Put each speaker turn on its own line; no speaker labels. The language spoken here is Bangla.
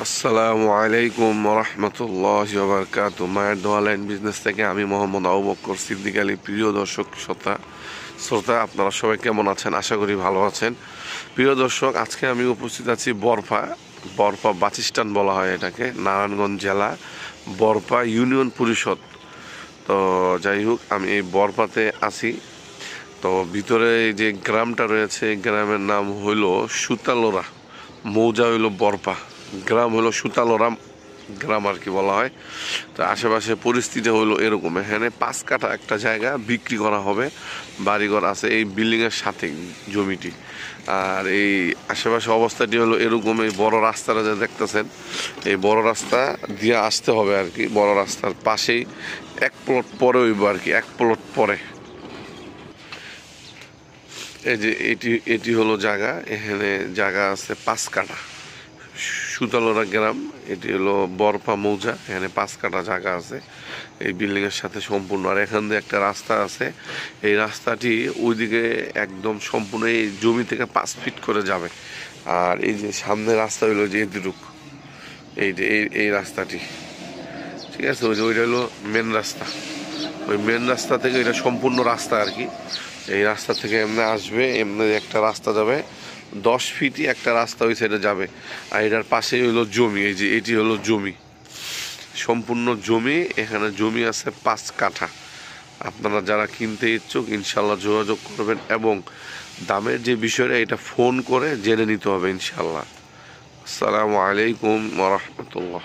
আসসালামু আলাইকুম রহমতুল্লাহ বারকাত। মায়ের দোয়া লাইন বিজনেস থেকে আমি মোহাম্মদ আবু বকর সিদ্দিক আলী। প্রিয় দর্শক শ্রোতা আপনারা সবাই কেমন আছেন? আশা করি ভালো আছেন। প্রিয় দর্শক, আজকে আমি উপস্থিত আছি বরপা বাস স্ট্যান্ড বলা হয় এটাকে, নারায়ণগঞ্জ জেলা বরপা ইউনিয়ন পরিষদ। তো যাই হোক, আমি এই বরপাতে আছি। তো ভিতরে যে গ্রামটা রয়েছে, গ্রামের নাম হইল সুতালোরা, মৌজা হইল বরপা, গ্রাম হলো সুতালোরাম গ্রাম আর কি বলা হয়। তো আশেপাশে পরিস্থিতি হলো এরকম। এখানে 5 কাঠা একটা জায়গা বিক্রি করা হবে, বাড়িঘর আছে এই বিল্ডিংয়ের সাথে জমিটি। আর এই আশেপাশে অবস্থাটি হলো এরকম। এই বড় রাস্তাটা যা দেখতেছেন, এই বড় রাস্তা দিয়ে আসতে হবে আর কি। বড় রাস্তার পাশেই 1 প্লট পরে হইব আর কি, 1 প্লট পরে। এই যে এটি হলো জায়গা। এখানে জায়গা আছে 5 কাঠা, সুতালোরা গ্রাম। এটি হলো বরপা মৌজা। এখানে 5 কাঠা জায়গা আছে এই বিল্ডিংয়ের সাথে সম্পূর্ণ। আর এখান দিয়ে একটা রাস্তা আছে। এই রাস্তাটি ওইদিকে একদম সম্পূর্ণ এই জমি থেকে 5 ফিট করে যাবে। আর এই যে সামনে রাস্তা হইলো যে এদিক, এই যে এই রাস্তাটি, ঠিক আছে। ওইটা হলো মেন রাস্তা। ওই মেন রাস্তা থেকে এটা সম্পূর্ণ রাস্তা আর কি। এই রাস্তা থেকে এমনি আসবে, এমনি একটা রাস্তা যাবে, 10 ফিটই একটা রাস্তা ওই সাইডে যাবে। আর এটার পাশেই হলো জমি। এই যে এটি হলো জমি, সম্পূর্ণ জমি। এখানে জমি আছে 5 কাঠা। আপনারা যারা কিনতে ইচ্ছুক ইনশাল্লাহ যোগাযোগ করবেন, এবং দামের যে বিষয়টা এটা ফোন করে জেনে নিতে হবে ইনশাল্লাহ। আসসালামু আলাইকুম ওয়া রাহমাতুল্লাহ।